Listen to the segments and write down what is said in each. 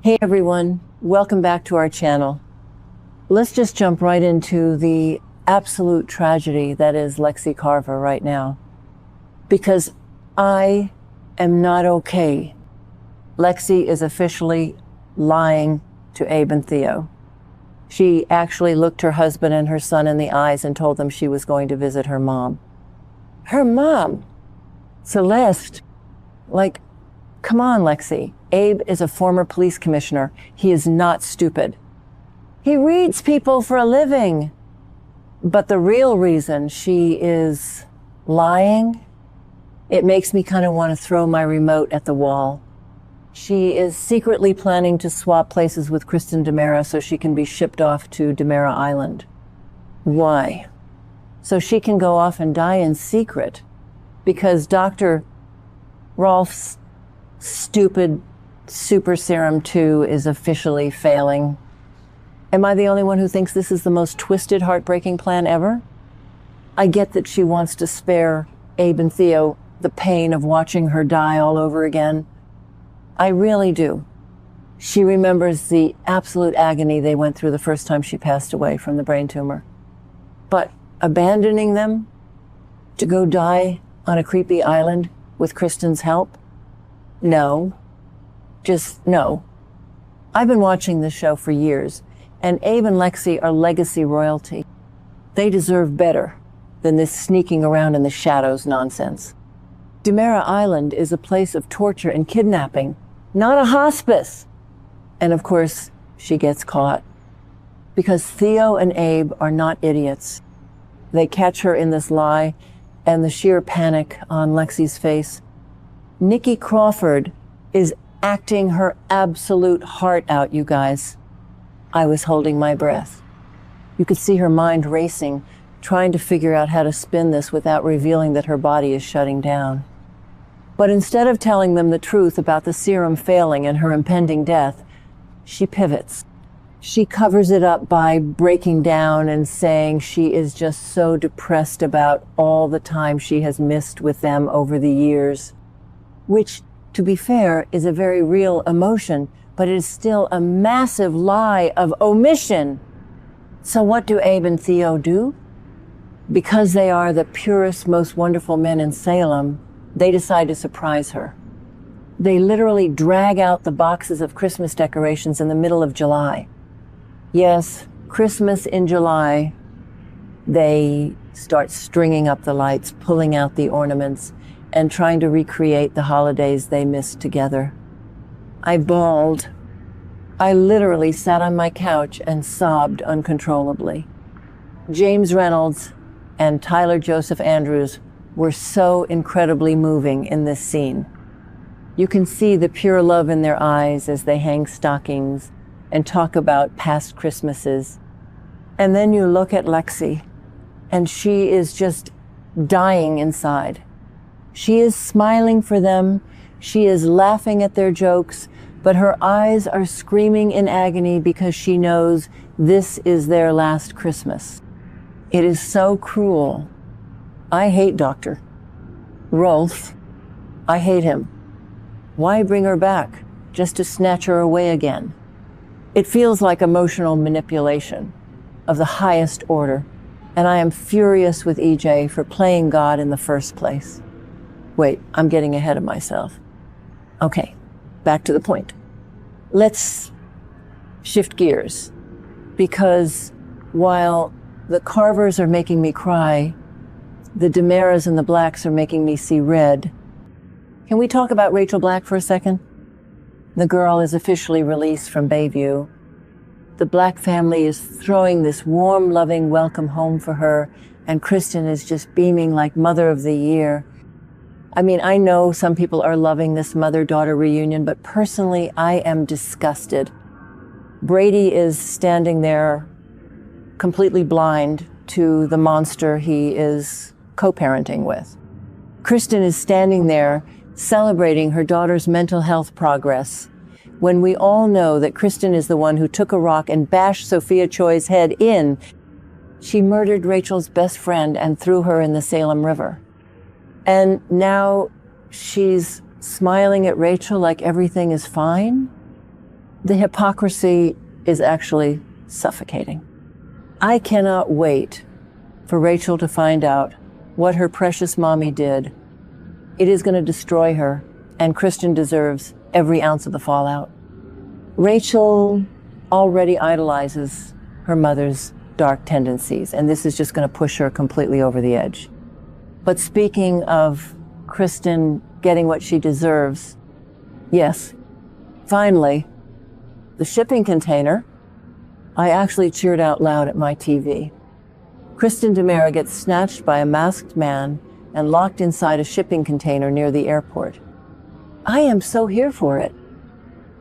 Hey everyone, welcome back to our channel. Let's just jump right into the absolute tragedy that is Lexie Carver right now. Because I am not okay. Lexi is officially lying to Abe and Theo. She actually looked her husband and her son in the eyes and told them she was going to visit her mom. Her mom? Celeste? Like, come on, Lexi. Abe is a former police commissioner. He is not stupid. He reads people for a living. But the real reason she is lying, it makes me kind of want to throw my remote at the wall. She is secretly planning to swap places with Kristen DiMera so she can be shipped off to DiMera Island. Why? So she can go off and die in secret because Dr. Rolf's stupid Super Serum 2 is officially failing. Am I the only one who thinks this is the most twisted, heartbreaking plan ever? I get that she wants to spare Abe and Theo the pain of watching her die all over again. I really do. She remembers the absolute agony they went through the first time she passed away from the brain tumor. But abandoning them to go die on a creepy island with Kristen's help? No. Just no. I've been watching this show for years, and Abe and Lexi are legacy royalty. They deserve better than this sneaking around in the shadows nonsense. DiMera Island is a place of torture and kidnapping, not a hospice. And of course, she gets caught. Because Theo and Abe are not idiots. They catch her in this lie, and the sheer panic on Lexi's face. Nikki Crawford is acting her absolute heart out, you guys. I was holding my breath. You could see her mind racing, trying to figure out how to spin this without revealing that her body is shutting down. But instead of telling them the truth about the serum failing and her impending death, she pivots. She covers it up by breaking down and saying she is just so depressed about all the time she has missed with them over the years. Which, to be fair, is a very real emotion, but it is still a massive lie of omission. So what do Abe and Theo do? Because they are the purest, most wonderful men in Salem, they decide to surprise her. They literally drag out the boxes of Christmas decorations in the middle of July. Yes, Christmas in July. They start stringing up the lights, pulling out the ornaments, and trying to recreate the holidays they missed together. I bawled. I literally sat on my couch and sobbed uncontrollably. James Reynolds and Tyler Joseph Andrews were so incredibly moving in this scene. You can see the pure love in their eyes as they hang stockings and talk about past Christmases. And then you look at Lexi, and she is just dying inside. She is smiling for them, she is laughing at their jokes, but her eyes are screaming in agony because she knows this is their last Christmas. It is so cruel. I hate Dr. Rolf. I hate him. Why bring her back just to snatch her away again? It feels like emotional manipulation of the highest order, and I am furious with EJ for playing God in the first place. Wait, I'm getting ahead of myself. Okay, back to the point. Let's shift gears, because while the Carvers are making me cry, the DiMeras and the Blacks are making me see red. Can we talk about Rachel Black for a second? The girl is officially released from Bayview. The Black family is throwing this warm, loving welcome home for her, and Kristen is just beaming like Mother of the Year. I mean, I know some people are loving this mother-daughter reunion, but personally, I am disgusted. Brady is standing there completely blind to the monster he is co-parenting with. Kristen is standing there celebrating her daughter's mental health progress, when we all know that Kristen is the one who took a rock and bashed Sophia Choi's head in. She murdered Rachel's best friend and threw her in the Salem River. And now she's smiling at Rachel like everything is fine? The hypocrisy is actually suffocating. I cannot wait for Rachel to find out what her precious mommy did. It is going to destroy her, and Kristen deserves every ounce of the fallout. Rachel already idolizes her mother's dark tendencies, and this is just going to push her completely over the edge. But speaking of Kristen getting what she deserves, yes, finally, the shipping container. I actually cheered out loud at my TV. Kristen DiMera gets snatched by a masked man and locked inside a shipping container near the airport. I am so here for it.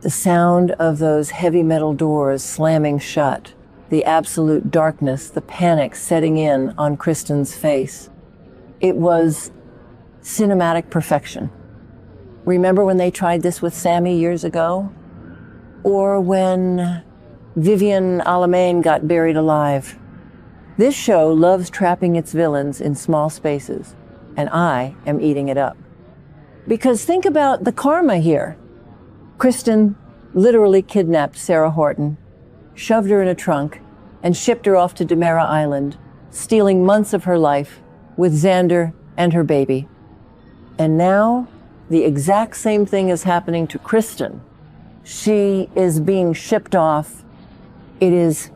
The sound of those heavy metal doors slamming shut, the absolute darkness, the panic setting in on Kristen's face. It was cinematic perfection. Remember when they tried this with Sammy years ago? Or when Vivian Alamain got buried alive? This show loves trapping its villains in small spaces, and I am eating it up. Because think about the karma here. Kristen literally kidnapped Sarah Horton, shoved her in a trunk, and shipped her off to DiMera Island, stealing months of her life with Xander and her baby. And now, the exact same thing is happening to Kristen. She is being shipped off. It is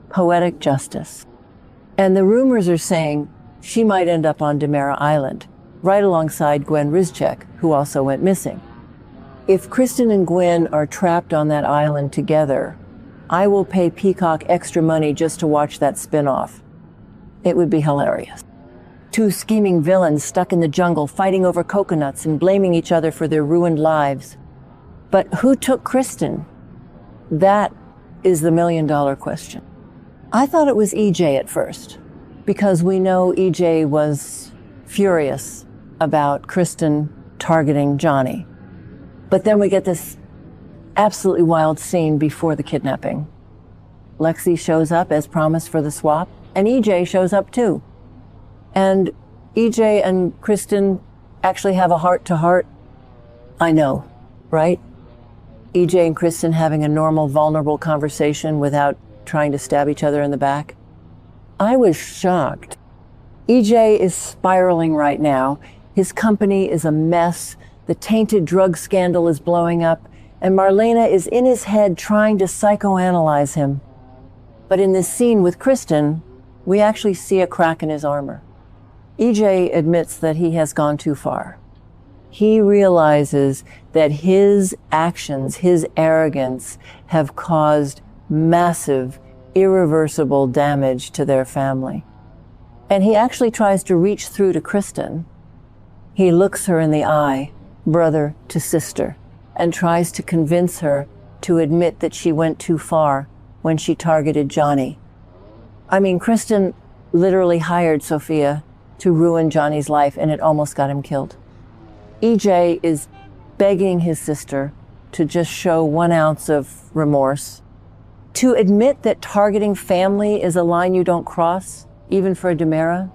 poetic justice. And the rumors are saying she might end up on DiMera Island, right alongside Gwen Rizchek, who also went missing. If Kristen and Gwen are trapped on that island together, I will pay Peacock extra money just to watch that spin-off. It would be hilarious. Two scheming villains stuck in the jungle fighting over coconuts and blaming each other for their ruined lives. But who took Kristen? That is the million-dollar question. I thought it was EJ at first, because we know EJ was furious about Kristen targeting Johnny. But then we get this absolutely wild scene before the kidnapping. Lexi shows up as promised for the swap, and EJ shows up too. And EJ and Kristen actually have a heart-to-heart. I know, right? EJ and Kristen having a normal, vulnerable conversation without trying to stab each other in the back. I was shocked. EJ is spiraling right now. His company is a mess. The tainted drug scandal is blowing up, and Marlena is in his head trying to psychoanalyze him. But in this scene with Kristen, we actually see a crack in his armor. EJ admits that he has gone too far. He realizes that his actions, his arrogance, have caused massive, irreversible damage to their family. And he actually tries to reach through to Kristen. He looks her in the eye, brother to sister, and tries to convince her to admit that she went too far when she targeted Johnny. I mean, Kristen literally hired Sophia to ruin Johnny's life, and it almost got him killed. EJ is begging his sister to just show 1 ounce of remorse, to admit that targeting family is a line you don't cross, even for DiMera.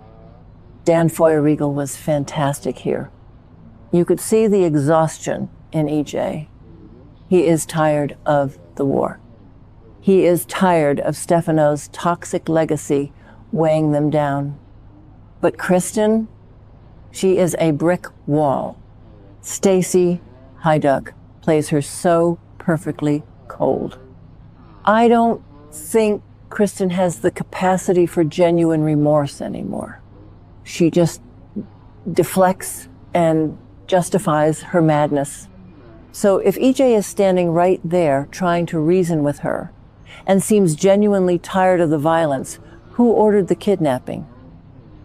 Dan Feuerriegel was fantastic here. You could see the exhaustion in EJ. He is tired of the war. He is tired of Stefano's toxic legacy weighing them down. But Kristen, she is a brick wall. Stacy Haiduk plays her so perfectly cold. I don't think Kristen has the capacity for genuine remorse anymore. She just deflects and justifies her madness. So if EJ is standing right there trying to reason with her and seems genuinely tired of the violence, who ordered the kidnapping?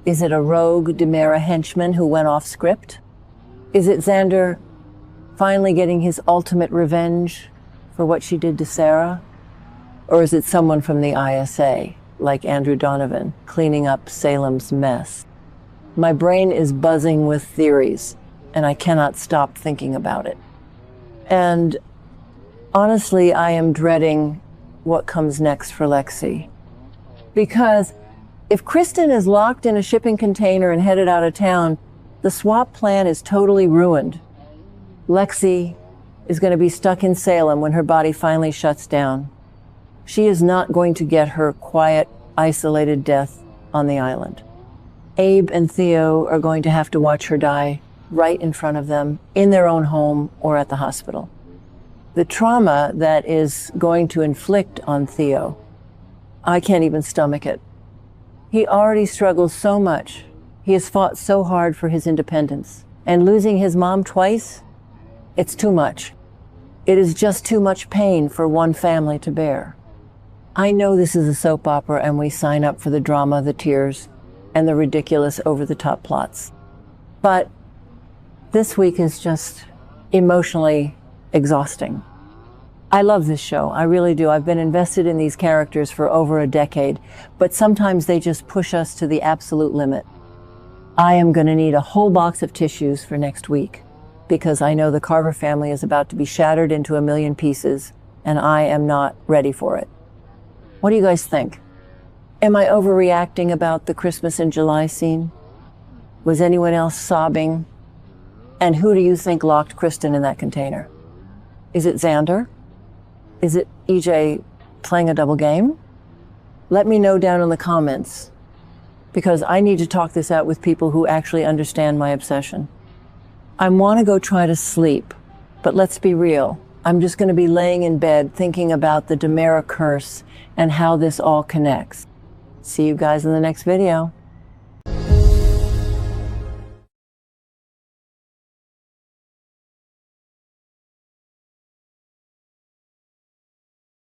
Is it a rogue DiMera henchman who went off script? Is it Xander finally getting his ultimate revenge for what she did to Sarah? Or is it someone from the ISA, like Andrew Donovan, cleaning up Salem's mess? My brain is buzzing with theories, and I cannot stop thinking about it. And honestly, I am dreading what comes next for Lexi. Because if Kristen is locked in a shipping container and headed out of town, the swap plan is totally ruined. Lexi is going to be stuck in Salem when her body finally shuts down. She is not going to get her quiet, isolated death on the island. Abe and Theo are going to have to watch her die right in front of them, in their own home or at the hospital. The trauma that is going to inflict on Theo, I can't even stomach it. He already struggles so much. He has fought so hard for his independence. And losing his mom twice, it's too much. It is just too much pain for one family to bear. I know this is a soap opera and we sign up for the drama, the tears, and the ridiculous over-the-top plots. But this week is just emotionally exhausting. I love this show, I really do. I've been invested in these characters for over a decade, but sometimes they just push us to the absolute limit. I am going to need a whole box of tissues for next week because I know the Carver family is about to be shattered into a million pieces and I am not ready for it. What do you guys think? Am I overreacting about the Christmas in July scene? Was anyone else sobbing? And who do you think locked Kristen in that container? Is it Xander? Is it EJ playing a double game? Let me know down in the comments because I need to talk this out with people who actually understand my obsession. I want to go try to sleep, but let's be real. I'm just going to be laying in bed thinking about the DiMera curse and how this all connects. See you guys in the next video.